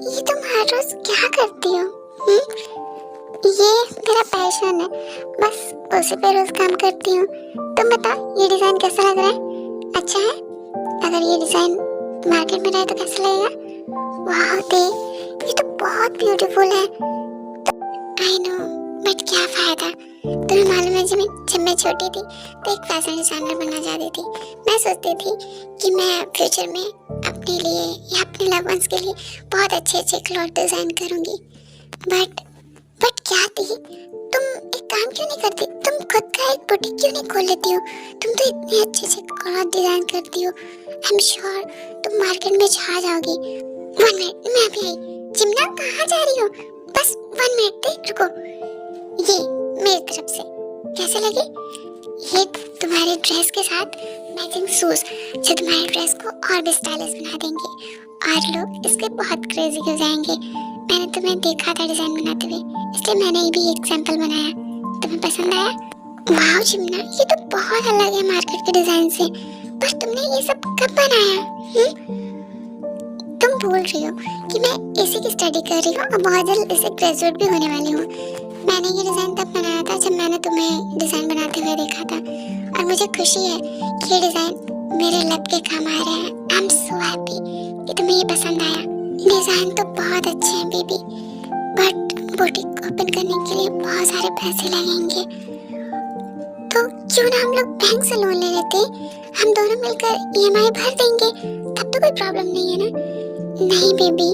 ये तुम हर रोज क्या करती हो? ये मेरा पैशन है, बस उसी पे रोज काम करती हूँ। तुम बताओ ये डिजाइन कैसा लग रहा है? अच्छा है? अगर ये डिजाइन मार्केट में रहे तो कैसा लगेगा? वाह दे, ये तो बहुत ब्यूटीफुल है। आई नो, बट क्या फायदा? तुम्हें मालूम है जब मैं छोटी थी तो एक फैशन डिजाइनर बनना चाहती थी। मैं सोचती थी कि मैं फ्यूचर में अपने लिए या अपने लव वंस के लिए बहुत अच्छे अच्छे क्लॉथ डिजाइन करूंगी। बट क्या थी, तुम एक काम क्यों नहीं करती? तुम खुद का एक बुटीक क्यों नहीं खोल लेती हो? तुम तो इतने अच्छे अच्छे क्लॉथ डिजाइन करती हो। आई एम श्योर तुम मार्केट में छा जाओगी। 1 मिनट, मैं अभी आई। जिमना कहाँ जा रही हो? बस 1 मिनट दे, रुको। ये मेरी तरफ से कैसे लगे? ये तुम्हारे ड्रेस के साथ मैचिंग शूज जो तुम्हारे ड्रेस को और भी स्टाइलिश बना देंगे और लोग इसके बहुत क्रेजी हो जाएंगे। मैंने तुम्हें देखा था डिजाइन बनाते हुए, इसलिए मैंने ये भी एक सैंपल बनाया। तुम्हें पसंद आया? वाह जिम्ना, ये तो बहुत अलग है मार्केट के डिजाइन से। पर तुमने ये सब कब बनाया? तुम बोल रही हो कि मैं इसी की स्टडी कर रही हूँ और बहुत जल्द इसे ग्रेजुएट भी होने वाली हूँ। मैंने ये डिजाइन तब बनाया था जब मैंने तुम्हें डिजाइन बनाते हुए देखा था और मुझे खुशी है कि ये डिजाइन मेरे लब के काम आ रहे हैं। आई एम सो हैप्पी कि तुम्हें ये पसंद आया। डिजाइन तो बहुत अच्छे हैं बेबी, बट बुटीक ओपन करने के लिए बहुत सारे पैसे लगेंगे। तो क्यों ना हम लोग बैंक से लोन ले लेते? हम दोनों मिलकर ईएमआई भर देंगे, तब तो कोई प्रॉब्लम नहीं है ना? नहीं बेबी,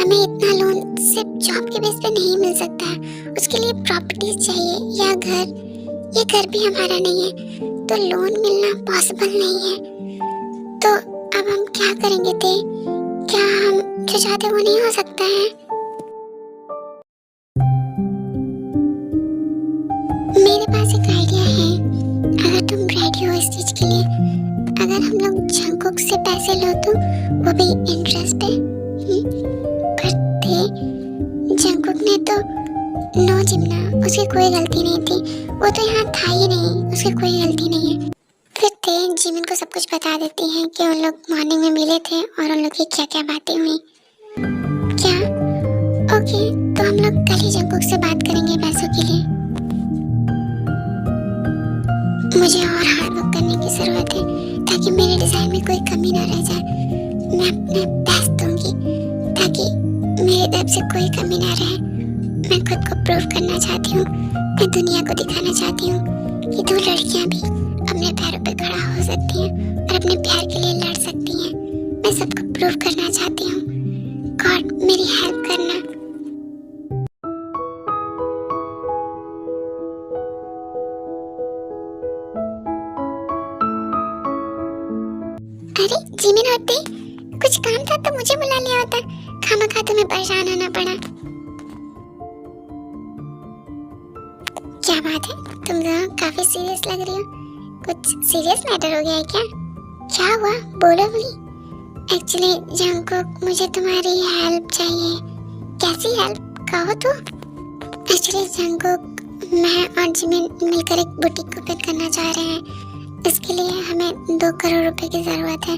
हमें इतना लोन सिर्फ जॉब के बेस पे नहीं मिल सकता। उसके लिए प्रॉपर्टीज चाहिए या घर। ये घर भी हमारा नहीं है, तो लोन मिलना पॉसिबल नहीं है। तो अब हम क्या करेंगे थे? क्या हम जो चाहते वो नहीं हो सकता है? मेरे पास एक आइडिया है, अगर तुम रेडी हो इस चीज के लिए। अगर हम लोग जंगकुक से पैसे लो तो वो भी इंटरेस्ट पे। पर जंगकुक ने तो नो जिम्ना, उसकी कोई गलती नहीं थी। वो तो यहाँ था ही नहीं, उसकी कोई गलती नहीं है। फिर जिमिन को सब कुछ बता देती हैं कि उन लोग मॉर्निंग में मिले थे और उन लोग की क्या क्या बातें हुई। क्या? ओके, तो हम लोग कल ही जंगकुक से बात करेंगे पैसों के लिए। मुझे और हार्ड वर्क करने की जरूरत है ताकि मेरे डिजाइन में कोई कमी ना रह जाए। मैं अपने बेस्ट दूंगी ताकि मेरी तरफ से कोई कमी ना रहे। मैं खुद को प्रूव करना चाहती हूँ, मैं दुनिया को दिखाना चाहती हूँ कि 2 लड़कियाँ भी अपने पैरों पे खड़ा हो सकती हैं और अपने प्यार के लिए लड़ सकती हैं। मैं सबको प्रूव करना चाहती हूँ। गॉड मेरी हेल्प करना। अरे जिमिन होते, कुछ काम था तो मुझे बुला लिया होता, खामखा तुम्हें परेशान होना पड़ा। क्या बात है, तुम दोनों काफी सीरियस लग रही हो। कुछ सीरियस मैटर हो गया है क्या? क्या हुआ, बोलो भी। एक्चुअली जंगकुक, मुझे तुम्हारी हेल्प चाहिए। कैसी हेल्प, कहो तो। एक्चुअली जंगकुक, मैं और जिमिन मिलकर एक बुटीक ओपन करना चाह रहे हैं। इसके लिए हमें 2 करोड़ रुपए की जरूरत है।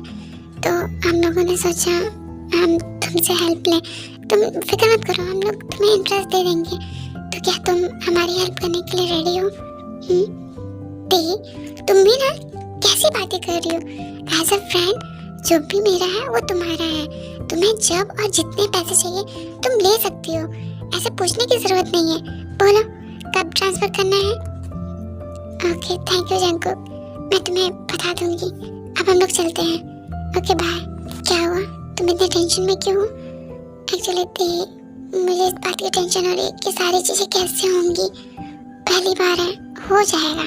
तो हम लोगों ने सोचा हम तुमसे हेल्प लें। तुम फिक्र मत करो, हम लोग तुम्हें इंटरेस्ट दे देंगे। तो क्या तुम हमारी हेल्प करने के लिए रेडी हो? तुम भी ना कैसी बातें कर रही हो? एज अ फ्रेंड, जो भी मेरा है वो तुम्हारा है। तुम्हें जब और जितने पैसे चाहिए तुम ले सकती हो, ऐसे पूछने की जरूरत नहीं है। बोलो कब ट्रांसफर करना है? ओके, थैंक यू जंगकुक, मैं तुम्हें बता दूंगी। अब हम लोग चलते हैं। Okay bye. क्या हुआ, तुम इतने टेंशन में क्यों हो? एक्चुअली मुझे इस बात की टेंशन हो रही है कि सारी चीजें कैसे होंगी। पहली बार है, हो जाएगा।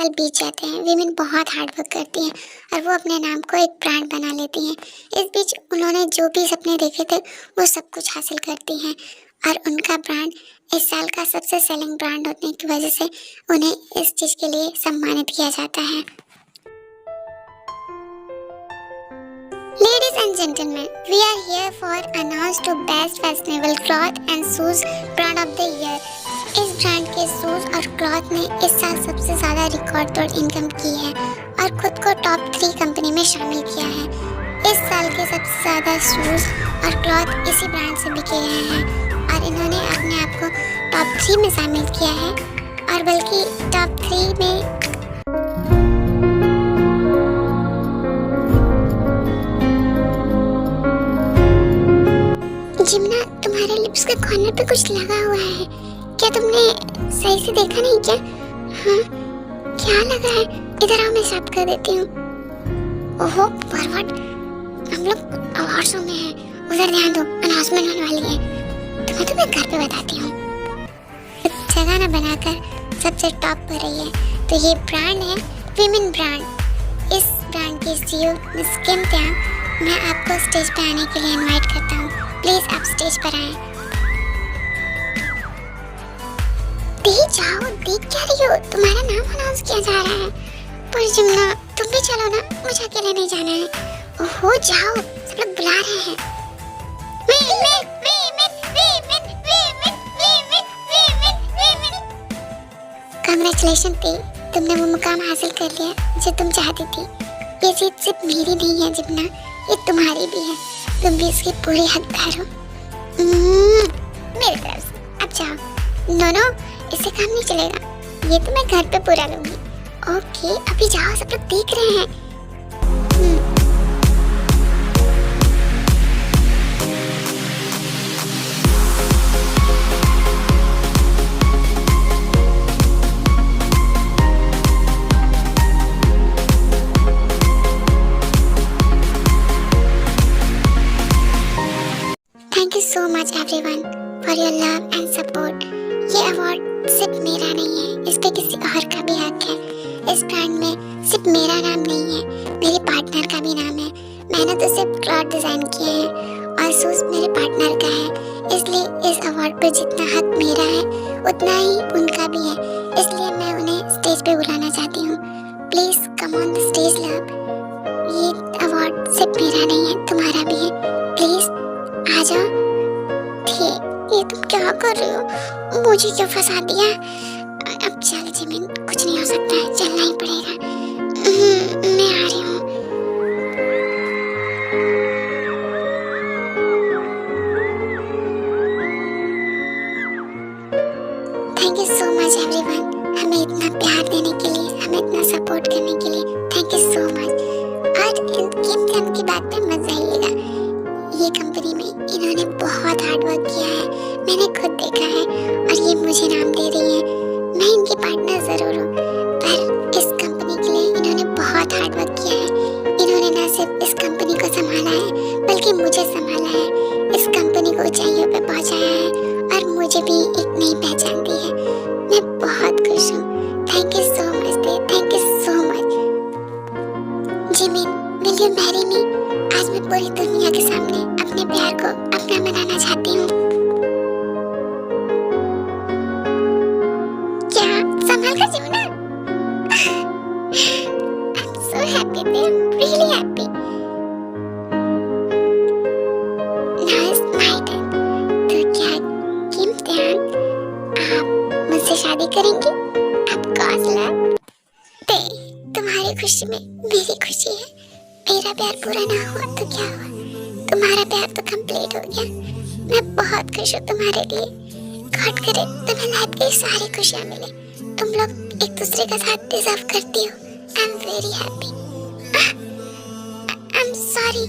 साल बीत जाते हैं, वीमेन बहुत हार्ड वर्क करती हैं और वो अपने नाम को एक ब्रांड बना लेती हैं। इस बीच उन्होंने जो भी सपने देखे थे वो सब कुछ हासिल करती हैं और उनका ब्रांड इस साल का सबसे सेलिंग ब्रांड होने की वजह से उन्हें इस चीज़ के लिए सम्मानित किया जाता है। Ladies and gentlemen, we are here for announce to best fashionable cloth and shoes brand of the year. इस ब्रांड के शूज और क्लॉथ ने इस साल सबसे ज़्यादा रिकॉर्ड तोड़ इनकम की है और खुद को टॉप 3 कंपनी में शामिल किया है। इस साल के सबसे ज़्यादा शूज और क्लॉथ इसी ब्रांड से बिके रहे हैं और इन्होंने अपने आप को टॉप 3 में शामिल किया है और बल्कि टॉप 3 में जिमना, तुम्हारे लिप्स के कॉर्नर पे कुछ लगा हुआ है, क्या तुमने सही से देखा नहीं क्या? हाँ, क्या लगा है? इधर आओ, मैं साफ कर देती हूँ। ओहो फॉरवर्ड, हम लोग अवार्ड शो में हैं, उधर ध्यान दो, अनाउंसमेंट होने वाली है। तुम्हें घर पे बताती हूँ। जगह ना बनाकर सबसे टॉप पर रही है तो ये ब्रांड है वीमेन ब्रांड। इस ब्रांड की CEO मिस किम त्यांग, मैं आपको स्टेज पे आने के लिए इनवाइट करता हूँ। प्लीज आप स्टेज पर आएं। जाओ, देख क्या रही हो? तुम्हारा नाम अनाउंस किया जा रहा है। पर जिमना, तुम भी चलो ना, मुझे अकेले नहीं जाना है। ओहो जाओ, सब लोग बुला रहे हैं। कांग्रेचुलेशन टी, तुमने वो मुकाम हासिल कर लिया जो तुम चाहती थी। ये जीत सिर्फ मेरी नहीं है जिमना, ये तुम्हारी भी है। तुम भी इसकी पूरी हकदार हो। मेरी तरफ से अब जाओ। नो, इससे काम नहीं चलेगा, ये तो मैं घर पे पूरा लूंगी। ओके, अभी जाओ, सब लोग देख रहे हैं। Thank you so much everyone for your love and support. ये अवार्ड सिर्फ मेरा नहीं है, इस पे किसी और का भी हक है। इस ब्रांड में सिर्फ मेरा नाम नहीं है, मेरे पार्टनर का भी नाम है। मैंने तो सिर्फ क्लॉथ डिजाइन किए हैं और शूज मेरे पार्टनर का है। इसलिए इस अवार्ड पर जितना हक मेरा है उतना ही उनका भी है। इसलिए मैं उन्हें स्टेज पे बुलाना चाहती हूँ। Please come on the stage love. ये अवार्ड सिर्फ मेरा नहीं है, तुम्हारा भी है। प्लीज आ जाओ। ये तुम क्या कर रही हो? मुझे क्यों फंसा दिया? अब चल जिमिन, कुछ नहीं हो सकता है, चलना ही पड़ेगा। मैं आ रही हूँ। Thank you so much everyone, हमें इतना प्यार देने के लिए, हमें इतना सपोर्ट करने के लिए थैंक यू सो मच। आज किम त्यांग की बात पे मत जाइएगा। ये कंपनी में इन्होंने बहुत हार्ड वर्क किया है, मैंने खुद देखा है और ये मुझे नाम दे रही है। मैं इनकी पार्टनर जरूर हूँ, पर इस कंपनी के लिए इन्होंने बहुत हार्ड वर्क किया है। इन्होंने न सिर्फ इस कंपनी को संभाला है बल्कि मुझे संभाला है, इस कंपनी को ऊंचाइयों पे पहुंचाया है और मुझे भी एक नई पहचान दी है। मैं बहुत खुश हूँ। Thank you so much, thank you so much. Jimin, will you marry me? आज मैं पूरी दुनिया के सामने अपने प्यार को अपना बनाना चाहती हूँ। क्या संभाल कर जिमिना? I'm so happy, I'm really happy. Now is my turn. तो क्या किम त्यांग, आप मुझसे शादी करेंगी? आप कौसला? तुम्हारी खुशी में मेरी खुशी है। मेरा प्यार पूरा ना हुआ तो क्या हुआ, तुम्हारा प्यार तो कंप्लीट हो गया। मैं बहुत खुश हूँ तुम्हारे लिए। गॉड करे तुम्हें लाइफ की सारी खुशियाँ मिले। तुम लोग एक दूसरे का साथ डिजर्व करती हो। I am very happy. I am sorry.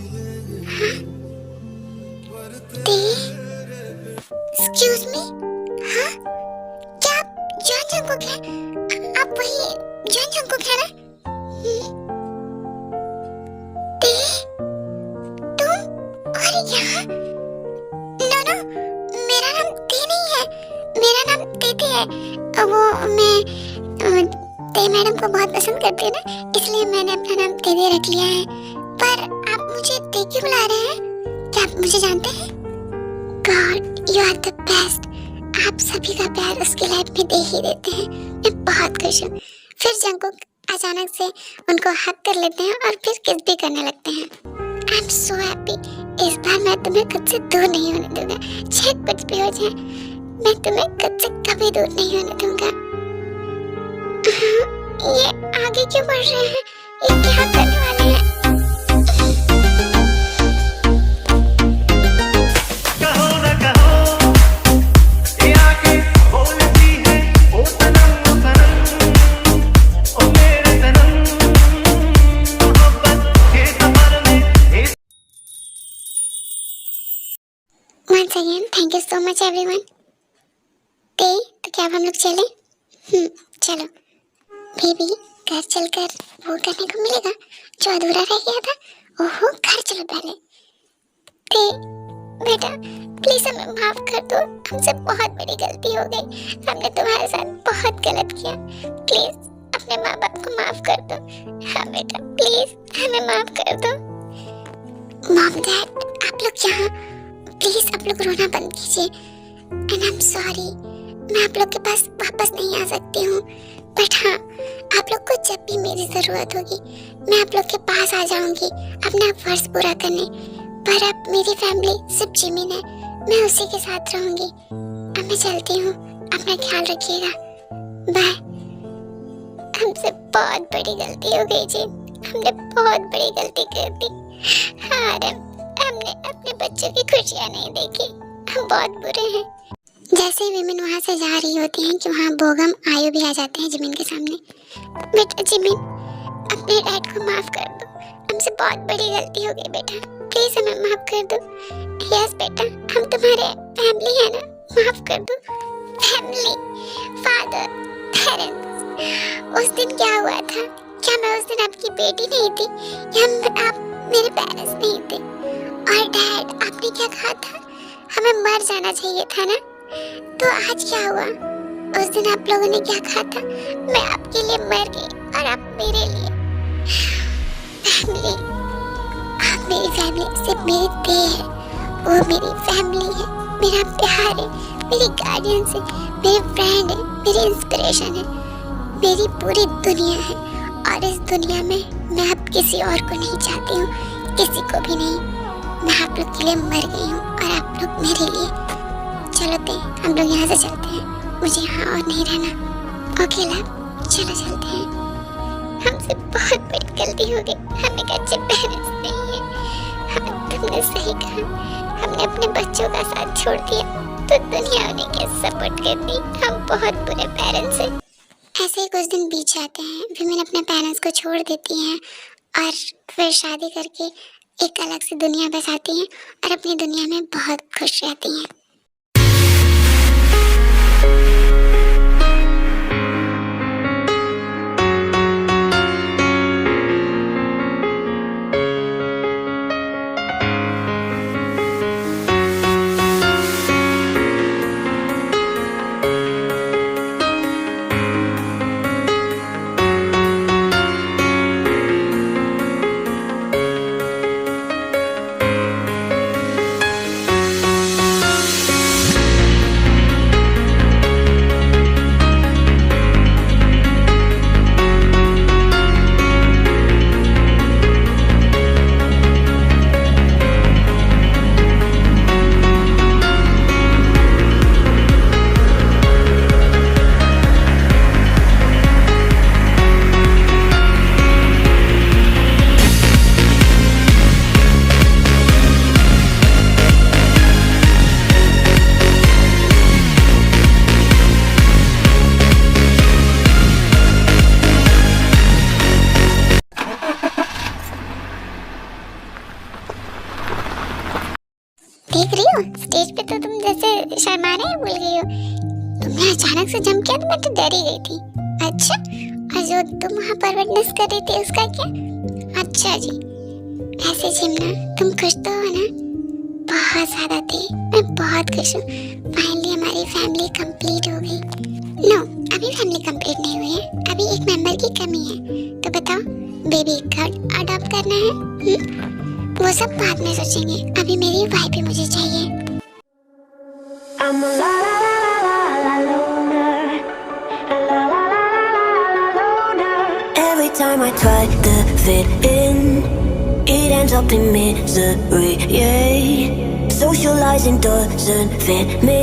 Excuse me, हाँ क्या आप जॉन जंगकुक हैं? आप वही जॉन जंगकुक हैं ना? यहाँ? नो, मेरा नाम ते नहीं है, मेरा नाम तेते है। वो मैं ते ते मैडम को बहुत पसंद करती हूँ ना, इसलिए मैंने अपना नाम ते रख लिया है। पर आप मुझे ते क्यों बुला रहे हैं? क्या आप मुझे जानते हैं? God, you are the best. आप सभी का प्यार उसकी लाइफ में दे ही देते हैं। मैं बहुत खुश हूँ। फिर जंगकुक अचानक से उनको हक कर लेते हैं और फिर किस भी करने लगते हैं। I am so happy. इस बार मैं तुम्हें खुद से दूर नहीं होने दूंगा, चाहे कुछ भी हो जाए। मैं तुम्हें खुद से कभी दूर नहीं होने दूंगा। ये आगे क्यों बढ़ रहे हैं? ये क्या करने वाले हैं? कहो न कहो, ये आके बोलती है, ओ सनम ओ मेरे सनम, मोहब्बत के सफर में Once again, thank you so much everyone. तो क्या अब हम लोग चले? चलो। बेबी, घर चलकर वो करने को मिलेगा जो अधूरा रह गया था। ओहो, घर चलो पहले। बेटा, प्लीज हमें माफ कर दो। हमसे बहुत बड़ी गलती हो गई। हमने तुम्हारे साथ बहुत गलत किया। प्लीज अपने माँ बाप को माफ कर दो। हाँ बेटा, प्लीज हमें माफ कर दो। मॉम, डैड, आप लोग यहाँ प्लीज आप लोग रोना बंद कीजिए। एंड आई एम सॉरी, मैं आप लोग के पास वापस नहीं आ सकती हूँ, बट हाँ, आप लोग को जब भी मेरी जरूरत होगी मैं आप लोग के पास आ जाऊंगी अपना फर्ज पूरा करने। पर अब मेरी फैमिली सिर्फ जिमिन है, मैं उसी के साथ रहूंगी। अब मैं चलती हूँ, अपना ख्याल रखिएगा। बाय। हमसे बहुत बड़ी गलती हो गई जी, हमने बहुत बड़ी गलती कर दी। हाँ, हमने अपने बच्चों की खुशियाँ नहीं देखी, हम बहुत बुरे हैं। जैसे ही विमेन वहाँ से जा रही होती हैं कि वहाँ बोगम आयु भी आ जाते हैं जिमिन के सामने। बेटा जिमिन, अपने डैड को माफ कर दो, हमसे बहुत बड़ी गलती हो गई बेटा, प्लीज हमें माफ कर दो। यस बेटा, हम तुम्हारे फैमिली है ना, माफ कर दो। Family, father, parents. उस दिन क्या हुआ था? क्या मैं उस दिन आपकी बेटी नहीं थी, या आप मेरे पेरेंट्स नहीं थे? और डैड, आपने क्या कहा था? हमें मर जाना चाहिए था ना, तो आज क्या हुआ? उस दिन आप लोगों ने क्या कहा था? मैं आपके लिए मर गई और आप मेरे लिए। फैमिली, आप मेरी फैमिली सिर्फ मेरी देह है, वो मेरी फैमिली है, मेरा प्यार है, मेरी गार्डियन है, मेरे फ्रेंड है, मेरी इंस्पिरेशन है, मेरी पूरी दुनिया है। और इस दुनिया में मैं अब किसी और को नहीं चाहती हूँ, किसी को भी नहीं। मैं आप लोग के लिए मर गई हूँ और आप लोग मेरे लिए। चलो ते, हम लोग यहाँ से चलते हैं, मुझे यहाँ और नहीं रहना। ओके लव, चलो चलते हैं। हमसे बहुत बड़ी गलती हो गई, हम एक अच्छे पेरेंट्स नहीं हैं। तुमने सही कहा, हमने अपने बच्चों का साथ छोड़ दिया तो दुनिया उन्हें के सपोर्ट कर दी। हम बहुत बुरे पेरेंट्स हैं। ऐसे ही कुछ दिन बीत जाते हैं, विमेन अपने पेरेंट्स को छोड़ देती हैं और फिर शादी करके एक अलग सी दुनिया बसाती हैं और अपनी दुनिया में बहुत खुश रहती हैं। देख रही हो, स्टेज पे तो तुम जैसे शर्माना ही भूल गई हो। तुमने अचानक से जंप किया तो मैं तो डर ही गई थी। अच्छा, और जो तुम वहाँ पर विटनेस कर रही थी उसका क्या? अच्छा जी, ऐसे जिमना तुम खुश तो हो ना? बहुत ज्यादा थी, मैं बहुत खुश हूँ। फाइनली हमारी फैमिली कंप्लीट हो गई। नो, अभी फैमिली कंप्लीट नहीं हुई है, अभी एक मेंबर की कमी है। तो बताओ, बेबी कब अडॉप्ट करना है? वो सब बाद में सोचेंगे, अभी मेरी वाइफ ही मुझे चाहिए। I'm a la la la la la loner, a la la la la la la loner. Every time I try to fit in, it ends up in misery. Yeah, socializing doesn't fit me,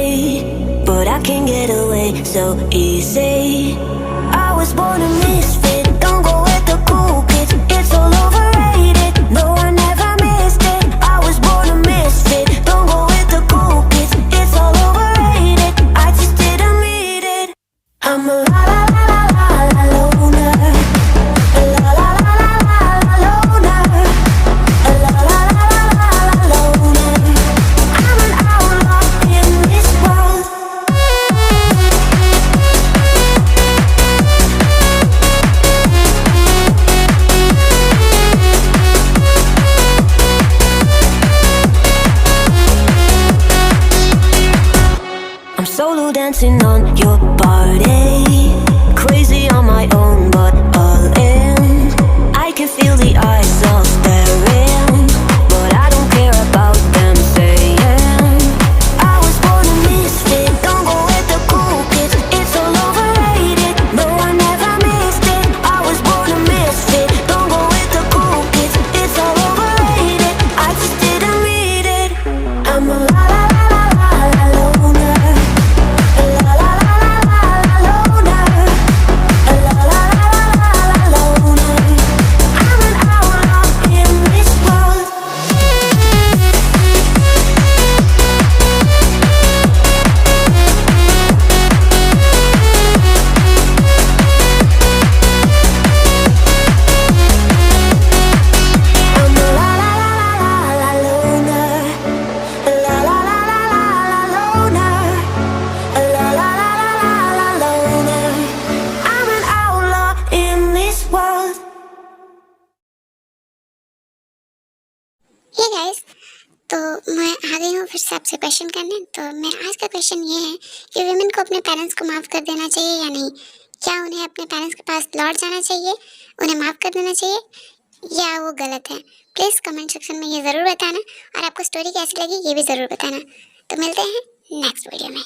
but I can get away so easy. I was born a misfit, don't go with the cool kids. It's all overrated. No, I never missed it. I was born a misfit, don't go with the cool kids. It's all overrated. I just didn't meet it. I'm a la la la la la la loner, a la la la la la la loner, a la la la la la la loner. I'm an outlaw in this world. I'm solo dancing on your body, crazy on my own, but all in. I can feel the eyes all staring, but I don't care about them saying. I was born a misfit, don't go with the cool kids. It's all overrated. No, I never missed it. I was born a misfit, don't go with the cool kids. It's all overrated. I just didn't read it. I'm a la la la la la la loner. A la la la la la la loner, a la la la la la la loner. I'm an outlaw in this world. I'm a la la la la la la loner, a la la la la la la loner. A la la la la la la loner. I'm an outlaw in this world. Hey guys, तो मैं आ गई हूँ फिर से आपसे question करने। तो मेरा आज का क्वेश्चन ये है कि विमेन को अपने पेरेंट्स को माफ़ कर देना चाहिए या नहीं? क्या उन्हें अपने पेरेंट्स के पास लौट जाना चाहिए, उन्हें माफ़ कर देना चाहिए, या वो गलत है? प्लीज़ कमेंट सेक्शन में ये ज़रूर बताना, और आपको स्टोरी कैसी लगी ये भी ज़रूर बताना। तो मिलते हैं नेक्स्ट वीडियो में।